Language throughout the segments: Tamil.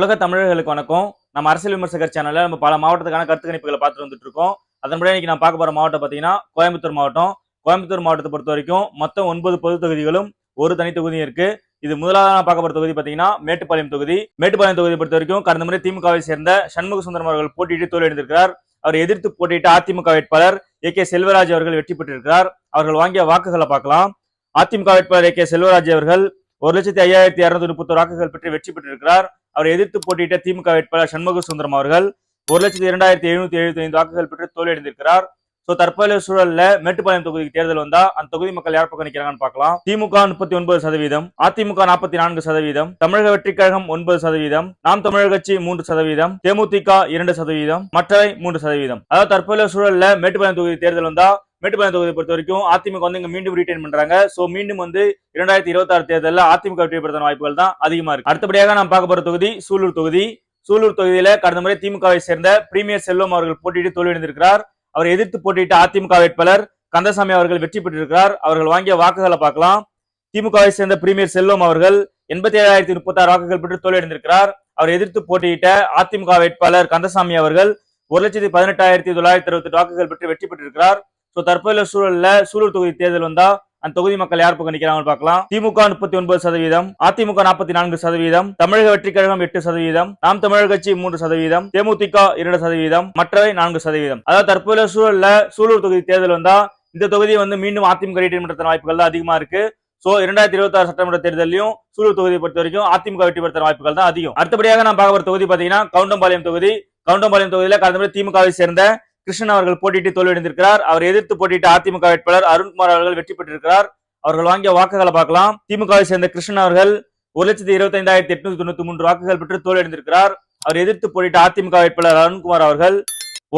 உலக தமிழர்களுக்கு வணக்கம். நம்ம அரசியல் விமர்சகர் சேனல்ல நம்ம பல மாவட்டத்துக்கான கருத்து கணிப்புகளை பார்த்துட்டு வந்துட்டு இருக்கோம். அதன்படி இன்னைக்கு நான் பார்க்க போற மாவட்டம் பார்த்தீங்கன்னா கோயம்புத்தூர் மாவட்டம். கோயம்புத்தூர் மாவட்டத்தை பொறுத்த வரைக்கும் மொத்தம் 9 பொது தொகுதிகளும் ஒரு தனி தொகுதியும் இருக்கு. இது முதலாவது நான் பார்க்க போற தொகுதி பார்த்தீங்கன்னா மேட்டுப்பாளையம் தொகுதி. மேட்டுப்பாளையம் தொகுதியை பொறுத்த வரைக்கும் கடந்த முறை திமுகவை சேர்ந்த சண்முக சுந்தரம் அவர்கள் போட்டியிட்டு தோல்வி அடைந்திருக்கிறார். அவர் எதிர்த்து போட்டியிட்ட அதிமுக வேட்பாளர் ஏ செல்வராஜ் அவர்கள் வெற்றி பெற்றிருக்கிறார். அவர்கள் வாங்கிய வாக்குகளை பார்க்கலாம். அதிமுக வேட்பாளர் ஏ செல்வராஜ் அவர்கள் 1,05,231 வாக்குகள் பெற்று வெற்றி பெற்றிருக்கிறார். அவரை எதிர்த்து போட்டியிட்ட திமுக வேட்பாளர் சண்முக சுந்தரம் அவர்கள் 1,02,775 வாக்குகள் பெற்று தோல்வியடைந்திருக்கிறார். தற்போதைய சூழல்ல மேட்டுப்பாளையம் தொகுதிக்கு தேர்தல் வந்தா அந்த தொகுதி மக்கள் யார் பக்கம் நிக்கிறாங்கன்னு பார்க்கலாம். திமுக 39%, அதிமுக 44%, தமிழக வெற்றி கழகம் 9%, நாம் தமிழர் கட்சி 3%, தேமுதிக 2%, மற்றவை 3%. அதாவது தற்போதைய சூழல்ல மேட்டுப்பாளையம் தொகுதி தேர்தல் வந்தா மேட்டுப்பாளையம் தொகுதியை பொறுத்த வரைக்கும் அதிமுக இங்க மீண்டும் ரீடைன் பண்றாங்க. மீண்டும் 2026 தேர்தலில் அதிமுக வெற்றி பெறுவதற்கான வாய்ப்புகள் தான் அதிகமா இருக்கு. அடுத்தபடியாக நாம் பார்க்க போற தொகுதி சூலூர் தொகுதி. சூலூர் தொகுதியில கடந்த முறை திமுகவை சேர்ந்த பிரீமியர் செல்வம் அவர்கள் போட்டியிட்டு தோல்வியடைந்திருக்கிறார். அவரை எதிர்த்து போட்டியிட்ட அதிமுக வேட்பாளர் கந்தசாமி அவர்கள் வெற்றி பெற்றிருக்கிறார். அவர்கள் வாங்கிய வாக்குகளை பார்க்கலாம். திமுகவை சேர்ந்த பிரீமியர் செல்வம் அவர்கள் 87,036 வாக்குகள் பெற்று தோல்வியடைந்திருக்கிறார். அவரை எதிர்த்து போட்டியிட்ட அதிமுக வேட்பாளர் கந்தசாமி அவர்கள் 1,18,968 வாக்குகள் பெற்று வெற்றி பெற்றிருக்கிறார். தற்போதைய சூழல்ல சூலூர் தொகுதி தேர்தல் வந்தா அந்த தொகுதி மக்கள் யார் பக்கம் நிக்கிறாங்கன்னு பார்க்கலாம். திமுக 39%, அதிமுக 44%, தமிழக வெற்றி கழகம் 8%, நாம் தமிழர் கட்சி 3%, தேமுதிக 2%, மற்றவை 4%. அதாவது தற்போதைய சூழல்ல சூலூர் தொகுதி தேர்தல் வந்தா இந்த தொகுதியை மீண்டும் அதிமுக ரீடைன் பண்ற வாய்ப்புகள் தான் அதிகமா இருக்கு. 2026 சட்டமன்ற தேர்தலையும் சூலூர் தொகுதியை பொறுத்த வரைக்கும் அதிமுக வெற்றி பெறுற வாய்ப்புகள் தான் அதிகம். அடுத்தபடியாக நான் பார்க்க போற தொகுதி பாத்தீங்கன்னா கவுண்டம்பாளையம் தொகுதி. கவுண்டம்பாளையம் தொகுதியில கடந்த முறை திமுகவை சேர்ந்த கிருஷ்ணன் அவர்கள் போட்டியிட்டு தோல்வியடைந்திருக்கிறார். அவர் எதிர்த்து போட்டியிட்ட அதிமுக வேட்பாளர் அருண்குமார் அவர்கள் வெற்றி பெற்றிருக்கிறார். அவர்கள் வாங்கிய வாக்குகளை பார்க்கலாம். திமுகவை சேர்ந்த கிருஷ்ணன் அவர்கள் 1,25,893 வாக்குகள் பெற்று தோல்வியடைந்திருக்கிறார். அவர் எதிர்த்து போட்டியிட்ட அதிமுக வேட்பாளர் அருண்குமார் அவர்கள்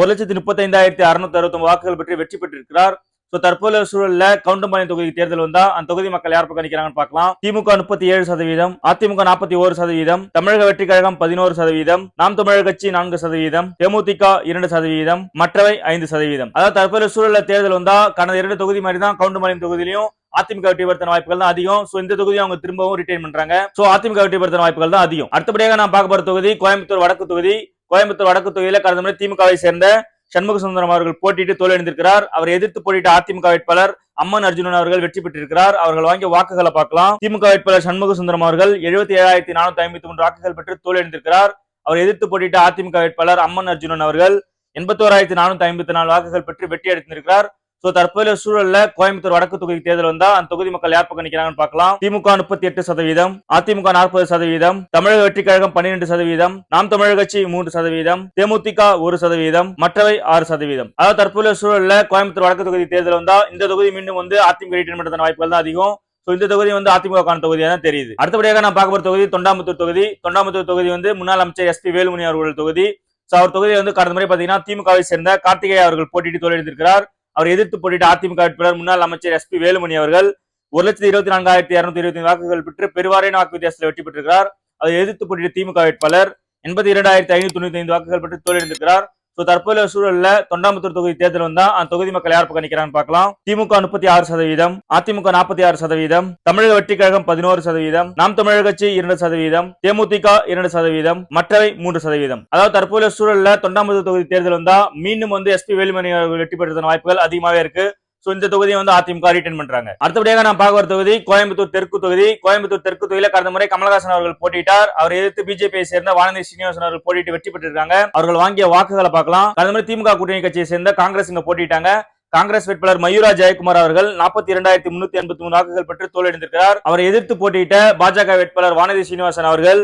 1,35,669 வாக்குகள் பெற்று வெற்றி பெற்றிருக்கிறார். தற்போதைய சூழல்ல கவுண்டம்பாளையம் தொகுதி தேர்தல் வந்தா அந்த தொகுதி மக்கள் யார் பக்கம் நிக்கிறாங்கன்னு பார்க்கலாம். திமுக 37%, அதிமுக 41%, தமிழக வெற்றி கழகம் 11%, நாம் தமிழர் கட்சி 4%, தேமுதிக 2%, மற்றவை 5%. அதாவது தற்போதைய சூழல்ல தேர்தல் வந்தா கடந்த 2 தொகுதி மாதிரி தான் கவுண்டம்பாளையம் தொகுதியிலும் அதிமுக வெற்றி பெறுற வாய்ப்புகள் தான் அதிகம். இந்த தொகுதியை அவங்க திரும்பவும் ரிட்டைன் பண்றாங்க. அதிமுக வெற்றி பெறுற வாய்ப்புகள் தான் அதிகம். அடுத்தபடியாக நான் பார்க்க போற தொகுதி கோயம்புத்தூர் வடக்கு தொகுதி. கோயம்புத்தூர் வடக்கு தொகுதியில கடந்த முறை திமுகவை சேர்ந்த சண்முக சுந்தரம் அவர்கள் போட்டியிட்டு தோல்வியடைந்திருக்கிறார். அவரை எதிர்த்து போட்டியிட்ட அதிமுக வேட்பாளர் அம்மன் அர்ஜுனன் அவர்கள் வெற்றி பெற்றிருக்கிறார். அவர்கள் வாங்கிய வாக்குகளை பார்க்கலாம். திமுக வேட்பாளர் சண்முக சுந்தரம் அவர்கள் 77,453 வாக்குகள் பெற்று தோல்வியடைந்திருக்கிறார். அவர் எதிர்த்து போட்டியிட்ட அதிமுக வேட்பாளர் அம்மன் அர்ஜுனன் அவர்கள் 81,454 வாக்குகள் பெற்று வெற்றி அடைந்திருக்கிறார். தற்போதைய சூழல்ல கோயம்புத்தூர் வடக்கு தொகுதி தேர்தல் வந்தா அந்த தொகுதி மக்கள் யார் பக்கம் நிக்கிறாங்கன்னு பார்க்கலாம். திமுக 38%, அதிமுக 40%, தமிழக வெற்றி கழகம் 12%, நாம் தமிழர் கட்சி 3%, தேமுதிக 1%, மற்றவை 6%. அதாவது தற்போதைய சூழல்ல கோயம்புத்தூர் வடக்கு தொகுதி தேர்தல் வந்தா இந்த தொகுதி மீண்டும் அதிமுக ரீட்டைன் பண்ற வாய்ப்புகள் தான் அதிகம். இந்த தொகுதி அதிமுக தொகுதியா தான் தெரியுது. அடுத்தபடியாக நான் பார்க்க போற தொகுதி தொண்டாமுத்தூர் தொகுதி. தொண்டாமுத்தூர் தொகுதி முன்னாள் அமைச்சர் எஸ்.பி. வேலுமணி அவர்கள் தொகுதி. அவர் தொகுதியை கடந்த முறை பாத்தீங்கன்னா திமுகவை சேர்ந்த கார்த்திகேய அவர்கள் போட்டியிட்டு தோல்வியடைந்திருக்கிறார். அவர் எதிர்த்து போட்டியிட்ட அதிமுக வேட்பாளர் முன்னாள் அமைச்சர் எஸ்.பி. வேலுமணி அவர்கள் 1,24,225 வாக்குகள் பெற்று பெருவாரியான வாக்கு வித்தியாசத்தில் வெற்றி பெற்றிருக்கிறார். அதை எதிர்த்து போட்டியிட்ட திமுக வேட்பாளர் 82,595 வாக்குகள் பெற்று தோல்வியடைந்திருக்கிறார். தற்போதைய சூழல்ல தொண்டாமுத்தூர் தொகுதி தேர்தல் வந்தா அந்த தொகுதி மக்கள் யார் பக்கம் நிக்கிறாங்கன்னு பார்க்கலாம். திமுக 36%, அதிமுக 46%, தமிழக வெற்றி கழகம் 11%, நாம் தமிழர் கட்சி 2%, தேமுதிக 2%, மற்றவை 3%. அதாவது தற்போதைய சூழல்ல தொண்டாமுத்தூர் தொகுதி தேர்தல் வந்தா மீண்டும் எஸ்.பி. வேலுமணி அவர்கள் வெற்றி பெறுவதற்கான வாய்ப்புகள் அதிகமாவே இருக்கு. இந்த தொகுதியை அதிமுக ரிட்டைன் பண்றாங்க. அடுத்தபடியாக நான் பார்க்க வர தொகுதி கோயம்புத்தூர் தெற்கு தொகுதி. கோயம்புத்தூர் தெற்கு தொகுதியில கடந்த முறை கமலஹாசன் அவர்கள் போட்டியிட்டார். அவர் எதிர்த்து பிஜேபியை சேர்ந்த வானதி சீனிவாசன் அவர்கள் போட்டியிட்டு வெற்றி பெற்றிருக்காங்க. அவர்கள் வாங்கிய வாக்குகளை பார்க்கலாம். கடந்த முறை திமுக கூட்டணி கட்சியை சேர்ந்த காங்கிரஸ் இங்க போட்டிட்டாங்க. காங்கிரஸ் வேட்பாளர் மயூரா ஜெயக்குமார் அவர்கள் 42,383 வாக்குகள் பெற்று தோல்வியடைந்திருக்கிறார். அவரை எதிர்த்து போட்டியிட்ட பாஜக வேட்பாளர் வானதி சீனிவாசன் அவர்கள்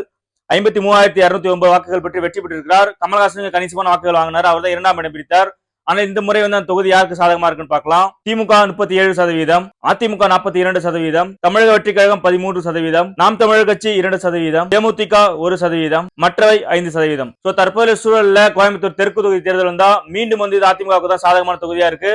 53,209 வாக்குகள் பெற்று வெற்றி பெற்றிருக்கிறார். கமலஹாசனுக்கு கணிசமான வாக்குகள் வாங்கினார். அவர் தான் 2ஆம் இடம் பிடித்தார். ஆனா இந்த முறை அந்த தொகுதி யாருக்கு சாதகமா இருக்குன்னு பார்க்கலாம். திமுக 37%, அதிமுக 42%, தமிழக வெற்றி கழகம் 13%, நாம் தமிழர் கட்சி 2%, தேமுதிக 1%, மற்றவை 5%. தற்போதைய சூழல்ல கோயம்புத்தூர் தெற்கு தொகுதி தேர்தல் வந்தா மீண்டும் அதிமுக தான் சாதகமான தொகுதியா இருக்கு.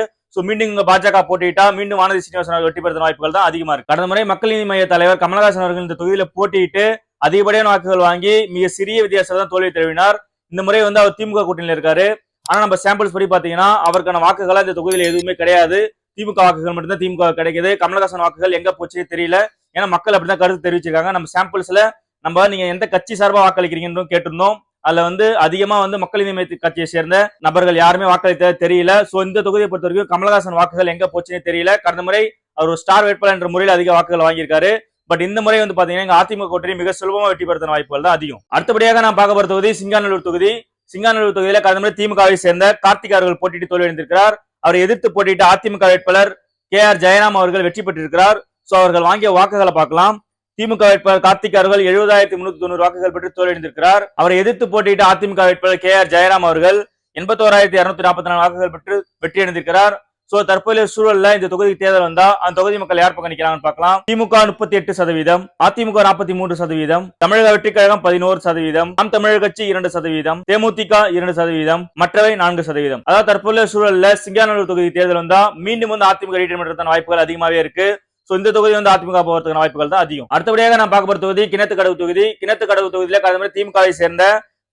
மீண்டும் இங்க பாஜக போட்டியிட்டா மீண்டும் வானதி சீனிவாசன் வெற்றி பெறுற வாய்ப்புகள் தான் அதிகமா இருக்கு. கடந்த முறை மக்கள் நீதி மைய தலைவர் கமலஹாசன் அவர்கள் இந்த தொகுதியில போட்டியிட்டு அதிகப்படியான வாக்குகள் வாங்கி மிக சிறிய வித்தியாசம் தான் தோல்வி தழுவினார். இந்த முறை அவர் திமுக கூட்டணியில் இருக்காரு. ஆனா நம்ம சாம்பிள்ஸ் படி பாத்தீங்கன்னா அவருக்கான வாக்குகள் இந்த தொகுதியில எதுவுமே கிடையாது. திமுக வாக்குகள் மட்டும்தான் திமுக கிடைக்குது. கமலஹாசன் வாக்குகள் எங்க போச்சு தெரியல. ஏன்னா மக்கள் அப்படிதான் கருத்து தெரிவிச்சிருக்காங்க. நம்ம சாம்பிள்ஸ்ல நம்ம நீங்க எந்த கட்சி சார்பா வாக்களிக்கிறீங்கன்னு கேட்டிருந்தோம். அதுல வந்து அதிகமா வந்து மக்கள் நீதி மைய கட்சியை சேர்ந்த நபர்கள் யாருமே வாக்களித்த தெரியல. சோ இந்த தொகுதியை பொறுத்த வரைக்கும் கமலஹாசன் வாக்குகள் எங்க போச்சுன்னே தெரியல. கடந்த முறை அவர் ஒரு ஸ்டார் வேட்பாளர் என்ற முறையில் அதிக வாக்குகள் வாங்கியிருக்காரு. பட் இந்த முறை வந்து பாத்தீங்கன்னா அதிமுக கூட்டணி மிக சுலபமா வெற்றி பெறுத்த வாய்ப்புகள் தான் அதிகம். அடுத்தபடியாக நான் பார்க்க போற தொகுதி சிங்காநல்லூர் தொகுதி. சிங்காநல்லூர் தொகுதியில கடந்த முறை திமுகவை சேர்ந்த கார்த்திக் அவர்கள் போட்டியிட்டு தோல்வியடைந்திருக்கிறார். அவரை எதிர்த்து போட்டியிட்ட அதிமுக வேட்பாளர் KR ஜெயராம் அவர்கள் வெற்றி பெற்றிருக்கிறார். சோ அவர்கள் வாங்கிய வாக்குகளை பார்க்கலாம். திமுக வேட்பாளர் கார்த்திக் அவர்கள் 70,390 வாக்குகள் பெற்று தோல்வியடைந்திருக்கிறார். அவரை எதிர்த்து போட்டியிட்ட அதிமுக வேட்பாளர் KR ஜெயராம் அவர்கள் 81,244 வாக்குகள் பெற்று வெற்றி அடைந்திருக்கிறார். சோ தற்போதைய சூழல்ல இந்த தொகுதிக்கு தேர்தல் வந்தா அந்த தொகுதி மக்கள் யார் பக்கம் நிக்கிறாங்கன்னு பார்க்கலாம். திமுக 38%, அதிமுக 43%, தமிழக வெற்றி கழகம் 11%, நாம் தமிழர் கட்சி 2%, தேமுதிக 2%, மற்றவை 4%. அதாவது தற்போதைய சூழல்ல சிங்காநல்லூர் தொகுதி தேர்தல் வந்தா மீண்டும் வந்து அதிமுக ரீட்டைன் பண்றதுக்கான வாய்ப்புகள் அதிகமாவே இருக்கு. சோ இந்த தொகுதி வந்து அதிமுக போறதுக்கான வாய்ப்புகள் தான் அதிகம். அடுத்தபடியாக நான் பார்க்க போற தொகுதி கிணத்துக்கடவு தொகுதி. கிணத்துக்கடவு தொகுதியில கடந்த முறை திமுகவை சேர்ந்த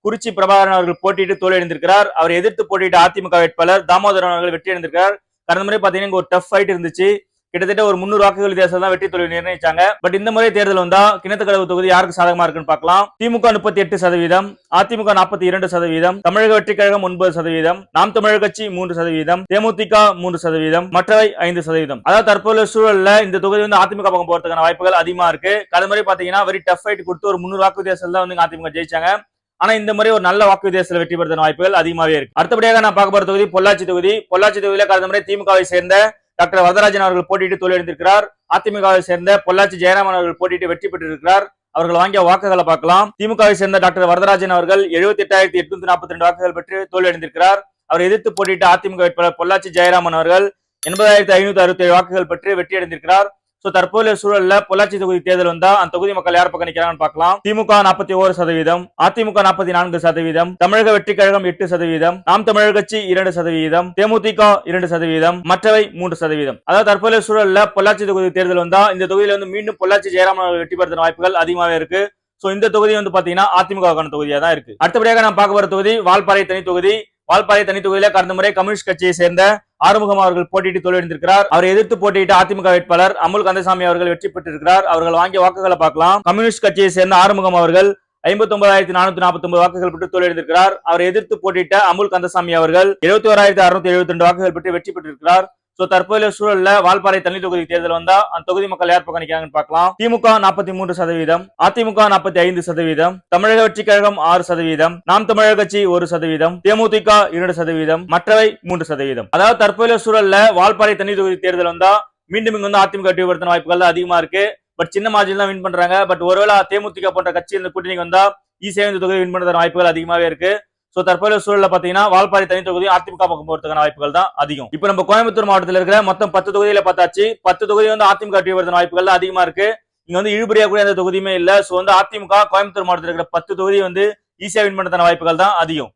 குறிச்சி பிரபாகரன் அவர்கள் போட்டியிட்டு தோல்வியடைந்திருக்கிறார். அவரை எதிர்த்து போட்டியிட்ட அதிமுக வேட்பாளர் தாமோதரன் அவர்கள் வெற்றி அடைந்திருக்கிறார். கடந்த முறை பாத்தீங்கன்னா ஒரு டஃப் ஃபைட் இருந்துச்சு. கிட்டத்தட்ட ஒரு 300 வாக்குகள் வித்தியாசம் தான் வெற்றி தோல்வி நிர்ணயிச்சாங்க. பட் இந்த முறை தேர்தல் வந்தா கிணத்துக்கடவு தொகுதி யாருக்கு சாதகமா இருக்குன்னு பார்க்கலாம். திமுக 38%, அதிமுக 42%, தமிழக வெற்றி கழகம் 9%, நாம் தமிழர் கட்சி 3%, தேமுதிக 3%, மற்றவை 5%. அதாவது தற்போதைய சூழல்ல இந்த தொகுதி வந்து அதிமுக பக்கம் போறதுக்கான வாய்ப்புகள் அதிகமா இருக்கு. கடந்த முறை பாத்தீங்கன்னா வெரி டஃப் ஃபைட் கொடுத்து ஒரு 300 வாக்கு வித்தியாசம் தான் வந்து அதிமுக ஜெயிச்சாங்க. ஆனா இந்த முறை ஒரு நல்ல வாக்கு வித்தியாசத்தில் வெற்றி பெறுவதற்கான வாய்ப்புகள் அதிகமாவே இருக்கு. அடுத்தபடியாக நான் பார்க்க போற தொகுதி பொள்ளாச்சி தொகுதி. பொள்ளாச்சி தொகுதியில கடந்த முறை திமுகவை சேர்ந்த டாக்டர் வரதராஜன் அவர்கள் போட்டியிட்டு தோல்வியடைந்திருக்கிறார். அதிமுகவை சேர்ந்த பொள்ளாச்சி ஜெயராமன் அவர்கள் போட்டியிட்டு வெற்றி பெற்றிருக்கிறார். அவர்கள் வாங்கிய வாக்குகளை பார்க்கலாம். திமுகவை சேர்ந்த டாக்டர் வரதராஜன் அவர்கள் 78,842 வாக்குகள் பெற்று தோல்வியடைந்திருக்கிறார். அவரை எதிர்த்து போட்டியிட்ட அதிமுக வேட்பாளர் பொள்ளாச்சி ஜெயராமன் அவர்கள் 80,567 வாக்குகள் பெற்று வெற்றி அடைந்திருக்கிறார். சோ தற்போதைய சூழல்ல பொள்ளாச்சி தொகுதி தேர்தல் வந்தா அந்த தொகுதி மக்கள் யார் பக்கம் நிக்கிறாங்கன்னு பார்க்கலாம். திமுக 41%, அதிமுக 44%, தமிழக வெற்றி கழகம் 8%, நாம் தமிழர் கட்சி 2%, தேமுதிக 2%, மற்றவை 3%. அதாவது தற்போதைய சூழல்ல பொள்ளாச்சி தொகுதி தேர்தல் வந்தா இந்த தொகுதியில வந்து மீண்டும் பொள்ளாச்சி ஜெயராமன் வெற்றி பெறுவதற்கான வாய்ப்புகள் அதிகமாவே இருக்கு. சோ இந்த தொகுதி வந்து பாத்தீங்கன்னா அதிமுக தொகுதியா தான் இருக்கு. அடுத்தபடியாக நான் பார்க்க போற தொகுதி வால்பாறை தனி தொகுதி. வால்பாறை தனி தொகுதியில கடந்த முறை கம்யூனிஸ்ட் கட்சியை சேர்ந்த ஆறுமுகம் அவர்கள் போட்டியிட்டு தோல்வியடைந்திருக்கிறார். அவரை எதிர்த்து போட்டியிட்ட அதிமுக வேட்பாளர் அமுல் கந்தசாமி அவர்கள் வெற்றி பெற்றிருக்கிறார். அவர்கள் வாங்கிய வாக்குகளை பார்க்கலாம். கம்யூனிஸ்ட் கட்சியை சேர்ந்த ஆறுமுகம் அவர்கள் 59,449 வாக்குகள் பெற்று தோல்வியடைந்திருக்கிறார். அவரை எதிர்த்து போட்டியிட்ட அமுல் கந்தசாமி அவர்கள் 71,672 வாக்குகள் பெற்று வெற்றி பெற்றிருக்கிறார். சோ தற்போதைய சூழல்ல வால்பாறை தனி தொகுதி தேர்தல் வந்தா அந்த தொகுதி மக்கள் யார் பக்கம் நிக்கிறாங்கன்னு பார்க்கலாம். திமுக 43%, அதிமுக 45%, தமிழக வெற்றி கழகம் 6%, நாம் தமிழர் கட்சி 1%, தேமுதிக 2%, மற்றவை 3%. அதாவது தற்போதைய சூழல்ல வால்பாறை தனி தொகுதி தேர்தல் வந்தா மீண்டும் இங்க வந்து அதிமுக வெற்றி பெறுவதற்கான வாய்ப்புகள் அதிகமா இருக்கு. பட் சின்ன மார்ஜின் தான் வின் பண்றாங்க. பட் ஒருவேளை தேமுதிக போன்ற கட்சி இந்த கூட்டணிக்கு வந்தா ஈஸியா இந்த தொகுதி வின் பண்றதுக்கான வாய்ப்புகள் அதிகமாவே இருக்கு. சோ தற்போதைய சூழல்ல பாத்தீங்கன்னா வால்பாறை தனி தொகுதி அதிமுக பக்கம் போறதுக்கான வாய்ப்புகள் தான் அதிகம். இப்ப நம்ம கோயம்புத்தூர் மாவட்டத்தில் இருக்கிற மொத்தம் 10 தொகுதியில பார்த்தாச்சு. 10 தொகுதி வந்து அதிமுக வெற்றி பெறுவதற்கான வாய்ப்புகள் தான் அதிகமா இருக்கு. இங்க வந்து இழுபறியா கூட எந்த தொகுதியுமே இல்ல. சோ வந்து அதிமுக கோயம்புத்தூர் மாவட்டத்தில் இருக்கிற 10 தொகுதி வந்து ஈஸியா வின் பண்றதுக்கான வாய்ப்புகள் தான் அதிகம்.